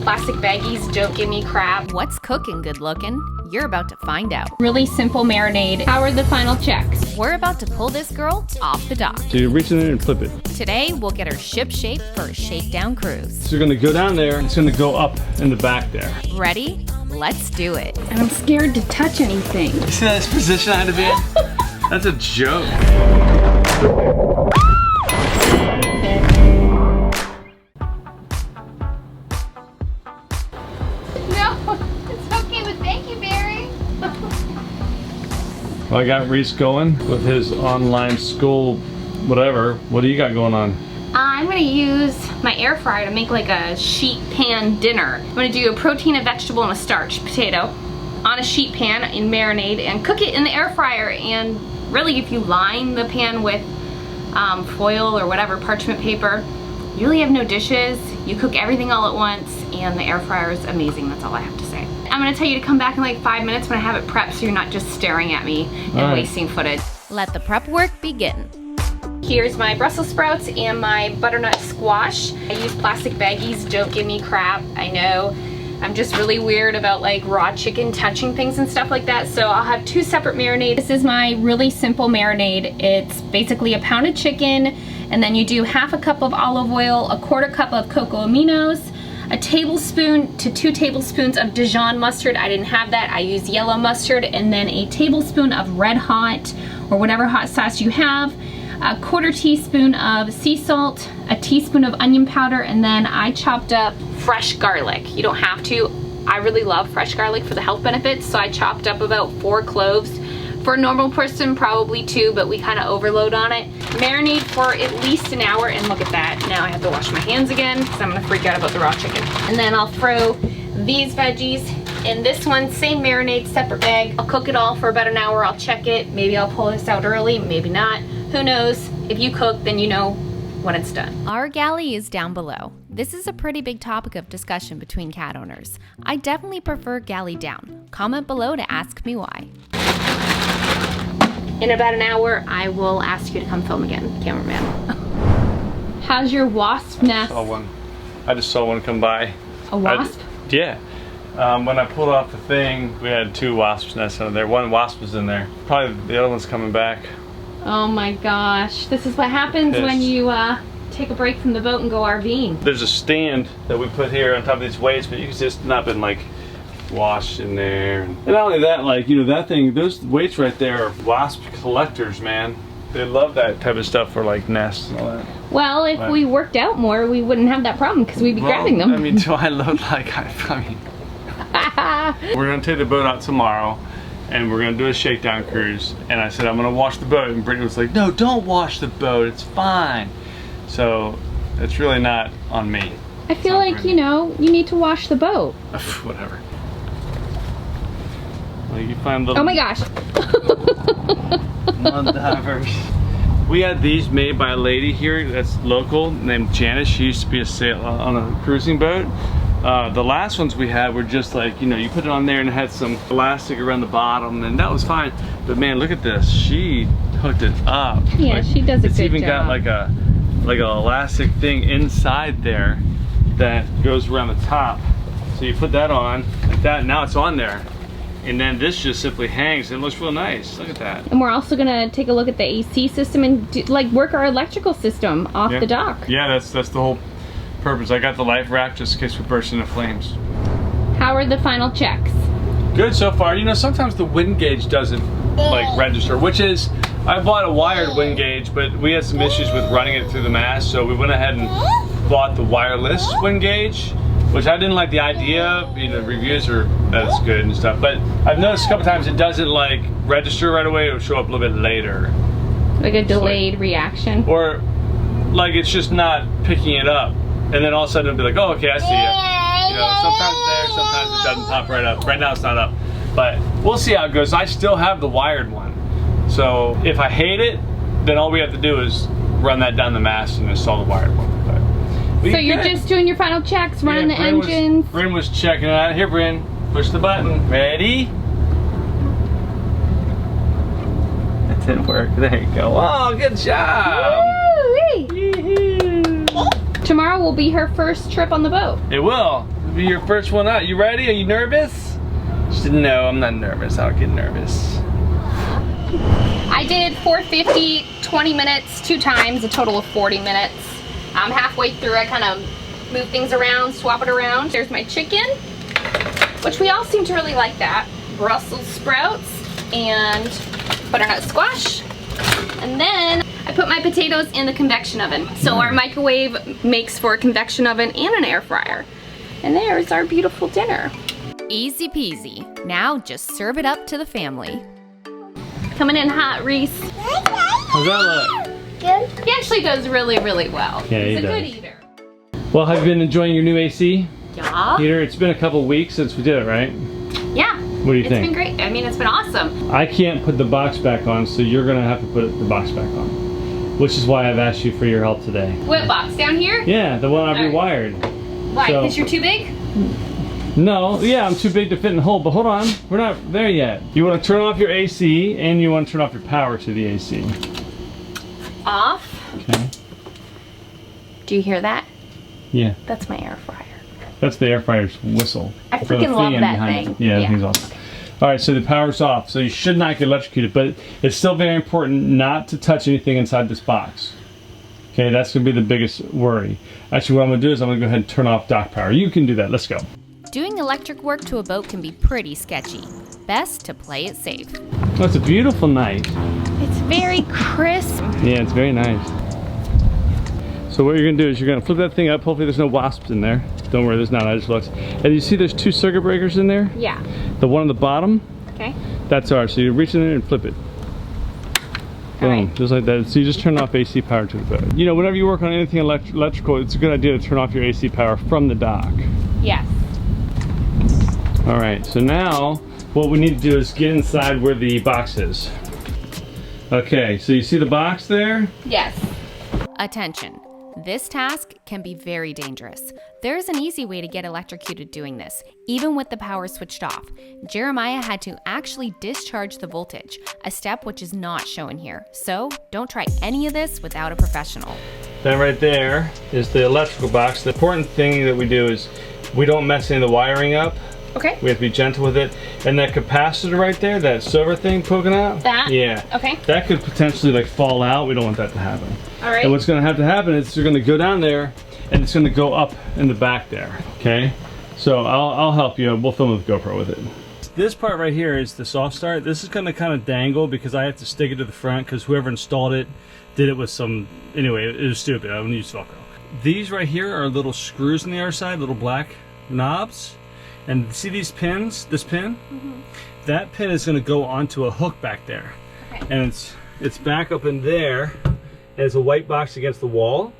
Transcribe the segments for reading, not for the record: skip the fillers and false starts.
plastic baggies, don't give me crap. What's cooking good looking? You're about to find out. Really simple marinade. How are the final checks? We're about to pull this girl off the dock. So you reach in there and flip it. Today, we'll get her ship shape for a shakedown cruise. So you're gonna go down there, it's gonna go up in the back there. Ready? Let's do it. And I'm scared to touch anything. You see that position I had to be in? That's a joke. No, it's okay, but thank you, Barry. Well, I got Reese going with his online school, whatever. What do you got going on? I'm gonna use my air fryer to make like a sheet pan dinner. I'm gonna do a protein, a vegetable, and a starch potato on a sheet pan in marinade and cook it in the air fryer. And really, if you line the pan with foil or whatever, parchment paper, you really have no dishes. You cook everything all at once, and the air fryer is amazing. That's all I have to say. I'm gonna tell you to come back in like 5 minutes when I have it prepped, so you're not just staring at me and wasting footage. Let the prep work begin. Here's my Brussels sprouts and my butternut squash. I use plastic baggies, don't give me crap. I know I'm just really weird about like raw chicken touching things and stuff like that, so I'll have 2 separate marinades. This is my really simple marinade. It's basically a pound of chicken, and then you do half a cup of olive oil, a 1/4 cup of cocoa aminos, a tablespoon to 2 tablespoons of Dijon mustard. I didn't have that, I use yellow mustard, and then a tablespoon of red hot or whatever hot sauce you have, a 1/4 teaspoon of sea salt, a teaspoon of onion powder, and then I chopped up fresh garlic. You don't have to. I really love fresh garlic for the health benefits, so I chopped up about 4 cloves. For a normal person, probably 2, but we kind of overload on it. Marinate for at least an hour, and look at that. Now I have to wash my hands again because I'm gonna freak out about the raw chicken. And then I'll throw these veggies in this one, same marinade, separate bag. I'll cook it all for about an hour, I'll check it. Maybe I'll pull this out early, maybe not. Who knows? If you cook, then you know when it's done. Our galley is down below. This is a pretty big topic of discussion between cat owners. I definitely prefer galley down. Comment below to ask me why. In about an hour, I will ask you to come film again, cameraman. How's your wasp nest? I just saw one come by. A wasp? Yeah. When I pulled off the thing, we had 2 wasp nests in there. 1 wasp was in there. Probably the other one's coming back. Oh my gosh. This is what happens when you take a break from the boat and go RVing. There's a stand that we put here on top of these weights, but you can just not been like washed in there. And not only that, like, you know, that thing, those weights right there are wasp collectors, man. They love that type of stuff for like nests and all that. Well, if we worked out more, we wouldn't have that problem because we'd be grabbing them. I mean, do I look like I mean. We're gonna take the boat out tomorrow, and we're gonna do a shakedown cruise. And I said I'm gonna wash the boat, and Brittany was like, "No, don't wash the boat. It's fine." So it's really not on me. I feel like you know you need to wash the boat. Whatever. Well, you find little. Oh my gosh. We had these made by a lady here that's local named Janice. She used to be a sailor on a cruising boat. The last ones we had were just like, you know, you put it on there and it had some elastic around the bottom, and that was fine. But man, look at this. She hooked it up. Yeah, like, she does a good job. It's even got like an elastic thing inside there that goes around the top. So you put that on like that. Now it's on there. And then this just simply hangs and it looks real nice. Look at that. And we're also gonna take a look at the AC system and do, like work our electrical system off the dock. Yeah, that's the whole purpose. I got the life raft just in case we burst into flames. How are the final checks? Good so far. You know, sometimes the wind gauge doesn't like register, which is, I bought a wired wind gauge, but we had some issues with running it through the mast, so we went ahead and bought the wireless wind gauge, which I didn't like the idea of. You know, reviews are that's good and stuff, but I've noticed a couple times it doesn't like register right away. It'll show up a little bit later, like a delayed reaction, or like it's just not picking it up, and then all of a sudden it'll be like, oh, okay, I see it. You know, sometimes there, sometimes it doesn't pop right up. Right now it's not up, but we'll see how it goes. I still have the wired one, so if I hate it, then all we have to do is run that down the mast and install the wired one. So you're just doing your final checks, running the engines. Bryn was checking it out. Here, Bryn, push the button. Ready? That didn't work. There you go. Oh, good job. Tomorrow will be her first trip on the boat. It will. It'll be your first one out. You ready? Are you nervous? She said, no, I'm not nervous. I don't get nervous. I did 450, 20 minutes, 2 times, a total of 40 minutes. Halfway through, I kind of move things around, swap it around. There's my chicken, which we all seem to really like that. Brussels sprouts and butternut squash. And then I put my potatoes in the convection oven. So our microwave makes for a convection oven and an air fryer. And there's our beautiful dinner. Easy peasy. Now just serve it up to the family. Coming in hot, Reese. How's that look? Good. He actually does really, really well. Yeah, He's he a good does. eater. Well, have you been enjoying your new AC Yeah. heater? It's been a couple weeks since we did it, right? Yeah. What do you think? It's been great. I mean, it's been awesome. I can't put the box back on, so you're gonna have to put the box back on. Which is why I've asked you for your help today. What box? Down here? Yeah, the one I've Alright. rewired. Why? So- Because you're too big? No, yeah, I'm too big to fit in the hole, but hold on, we're not there yet. You wanna turn off your AC, and you wanna turn off your power to the AC. Off. Okay. Do you hear that? Yeah, That's my air fryer. that's the air fryer's whistle. I For the freaking love fan that behind thing. it. Yeah, that thing's awesome. All right, so the power's off, so you should not get electrocuted, but it's still very important not to touch anything inside this box. Okay, that's gonna be the biggest worry. Actually, what I'm gonna do is I'm gonna go ahead and turn off dock power. You can do that, let's go. Doing electric work to a boat can be pretty sketchy. Best to play it safe. Oh, it's a beautiful night. It's very crisp. Yeah, it's very nice. So what you're gonna do is you're gonna flip that thing up. Hopefully there's no wasps in there. Don't worry, there's not, I just looked. And you see there's 2 circuit breakers in there? Yeah. The one on the bottom, Okay. that's ours. So you reach in there and flip it. Boom, Alright. just like that. So you just turn off AC power to the boat. You know, whenever you work on anything electrical, it's a good idea to turn off your AC power from the dock. Yes. All right, so now what we need to do is get inside where the box is. Okay, so you see the box there? Yes. Attention. This task can be very dangerous. There is an easy way to get electrocuted doing this, even with the power switched off. Jeremiah had to actually discharge the voltage, a step which is not shown here. So don't try any of this without a professional. That right there is the electrical box. The important thing that we do is we don't mess any of the wiring up. Okay. We have to be gentle with it. And that capacitor right there, that silver thing poking out. That? Yeah. Okay. That could potentially like fall out. We don't want that to happen. All right. And what's gonna have to happen is you're gonna go down there and it's gonna go up in the back there, okay? So I'll help you. We'll film with GoPro with it. This part right here is the soft start. This is gonna kind of dangle because I have to stick it to the front because whoever installed it did it with some, anyway, it was stupid. I wouldn't use Velcro. These right here are little screws on the other side, little black knobs. And see these pins, this pin? Mm-hmm. That pin is gonna go onto a hook back there. Okay. And it's back up in there. There's a white box against the wall.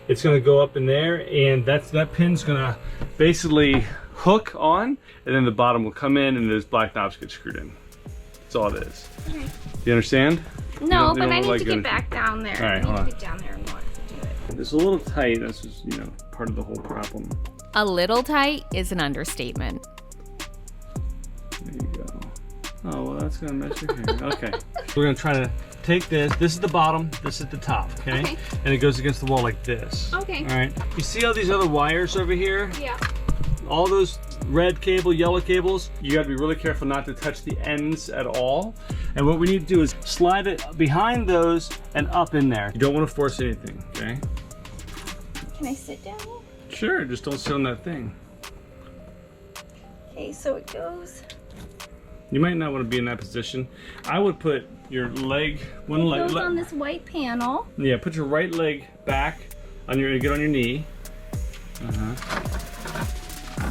It's gonna go up in there and that pin's gonna basically hook on and then the bottom will come in and those black knobs get screwed in. That's all it is. Okay. You understand? No, You but don't I need like to going- get back down there. All right, I need hold to on. get down there and watch you do it. It's a little tight, that's just, you know, part of the whole problem. A little tight is an understatement. There you go. Oh, well, that's gonna mess your hair. Okay. We're gonna try to take this. This is the bottom, this is the top, okay? Okay. And it goes against the wall like this. Okay. All right. You see all these other wires over here? Yeah. All those red cable, yellow cables, you gotta be really careful not to touch the ends at all. And what we need to do is slide it behind those and up in there. You don't wanna force anything, okay? Can I sit down? Sure, just don't sit on that thing. Okay, so it goes. You might not wanna be in that position. I would put your leg, one It leg. goes on this white panel. Yeah, put your right leg back on your, get on your knee.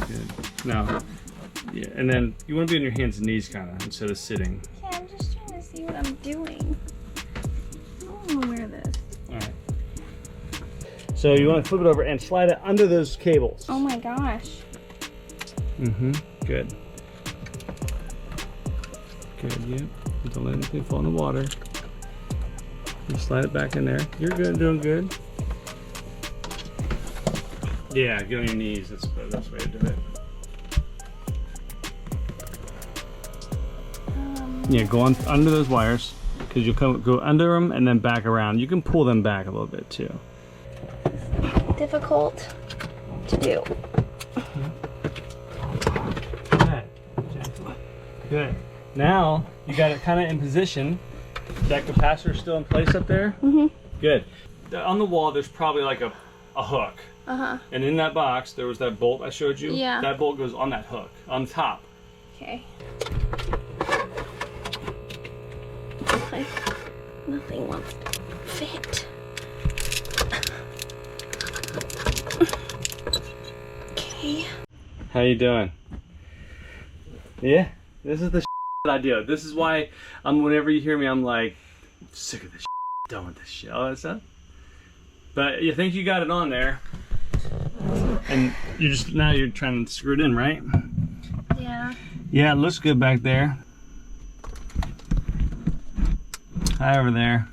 Good. Now, yeah, and then you want to be on your hands and knees kind of instead of sitting. Okay, I'm just trying to see what I'm doing. I don't want to wear this. All right. So you want to flip it over and slide it under those cables. Oh my gosh. Mm-hmm. Good. Good. Yep. Don't let anything fall in the water. Just slide it back in there. You're good. Doing good. Yeah, get on your knees. That's the best way to do it. Yeah, go on under those wires because you'll go under them and then back around. You can pull them back a little bit too. Difficult to do. Good. Now you got it kind of in position. That capacitor still in place up there? Mm-hmm. Good. On the wall, there's probably like a hook. Uh-huh. And in that box, there was that bolt I showed you. Yeah. That bolt goes on that hook, on top. Okay. Like nothing wants to fit. Okay. How you doing? Yeah, this is the idea. This is why whenever you hear me, I'm like, I'm sick of this done with this shit, all that stuff. But you think you got it on there, and now you're trying to screw it in, right? Yeah. Yeah, it looks good back there. Hi over there.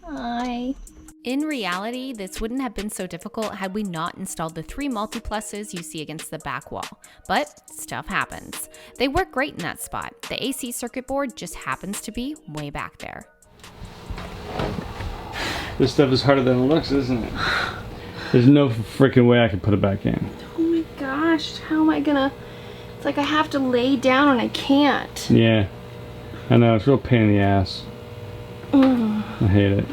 Hi. In reality, this wouldn't have been so difficult had we not installed the 3 multi-pluses you see against the back wall. But stuff happens. They work great in that spot. The AC circuit board just happens to be way back there. This stuff is harder than it looks, isn't it? There's no freaking way I can put it back in. Oh my gosh, how am I gonna... It's like I have to lay down and I can't. Yeah, I know, it's a real pain in the ass. I hate it.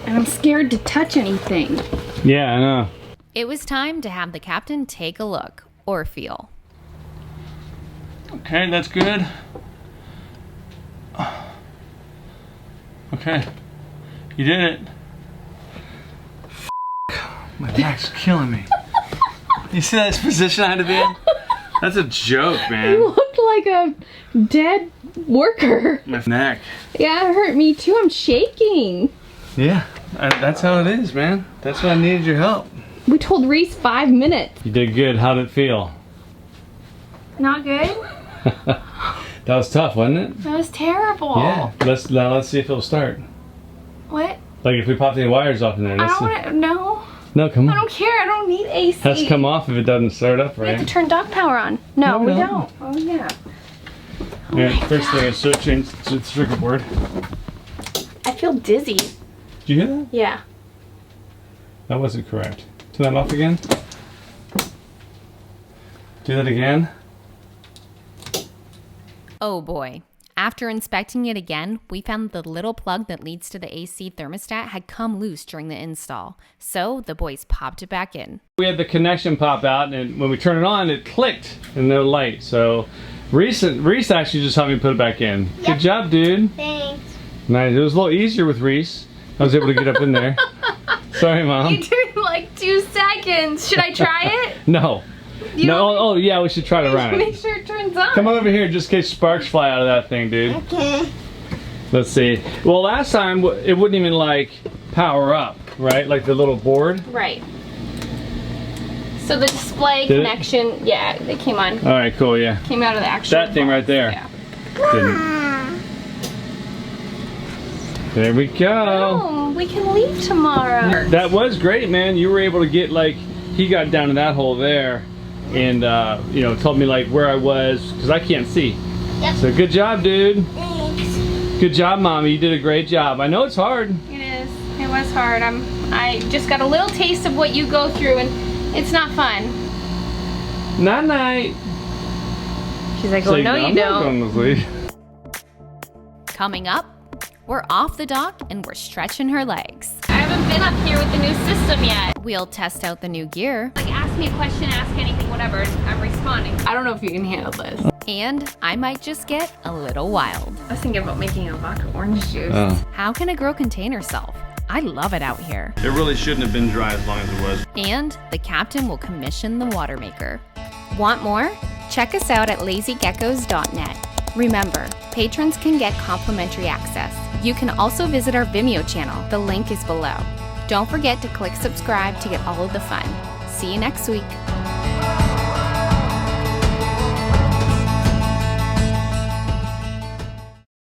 And I'm scared to touch anything. Yeah, I know. It was time to have the captain take a look, or feel. Okay, that's good. Okay, you did it. My back's killing me. You see that position I had to be in? That's a joke, man. You looked like a dead worker. My neck. Yeah, it hurt me too. I'm shaking. Yeah, that's how it is, man. That's why I needed your help. We told Reese 5 minutes. You did good. How'd it feel? Not good? That was tough, wasn't it? That was terrible. Yeah. Let's see if it'll start. What? Like if we popped any wires off in there. I don't want to. No. No, come I on. don't care. I don't need AC. Has to come off if it doesn't start up We have right. to turn dog power on. No, No, we we don't. Oh, yeah. Oh Yeah, my first God. thing is change the circuit board. I feel dizzy. Did you hear that? Yeah. That wasn't correct. Turn that off again. Do that again. Oh boy. After inspecting it again, we found the little plug that leads to the AC thermostat had come loose during the install. So the boys popped it back in. We had the connection pop out, and when we turned it on, it clicked and no light. So Reese actually just helped me put it back in. Yep. Good job, dude. Thanks. Nice. It was a little easier with Reese. I was able to get up in there. Sorry, Mom. You did it in like 2 seconds. Should I try it? No. You No. Oh, yeah, we should try to run Make it. sure it turns on. Come over here just in case sparks fly out of that thing, dude. Okay. Let's see. Well, last time it wouldn't even like power up, right? Like the little board. Right. So the display Did it? connection, yeah, they came on. All right, cool, yeah. Came out of the actual That thing box, right there. Yeah. Didn't. There we go. Oh, we can leave tomorrow. That was great, man. You were able to get like, he got down to that hole there and, you know, told me like where I was because I can't see. Yep. So good job, dude. Thanks. Good job, Mommy. You did a great job. I know it's hard. It is. It was hard. I just got a little taste of what you go through, and it's not fun. Night night. She's like, oh, no, you I'm not don't. going to sleep. Coming up, we're off the dock and we're stretching her legs. I haven't been up here with the new system yet. We'll test out the new gear, Like, ask me a question, ask anything, whatever. I'm responding. I don't know if you can handle this. and I might just get a little wild. I was thinking about making a vodka orange juice. Oh. How can a girl contain herself? I love it out here. It really shouldn't have been dry as long as it was. And the captain will commission the water maker. Want more? Check us out at lazygeckos.net. Remember, patrons can get complimentary access. You can also visit our Vimeo channel. The link is below. Don't forget to click subscribe to get all of the fun. See you next week.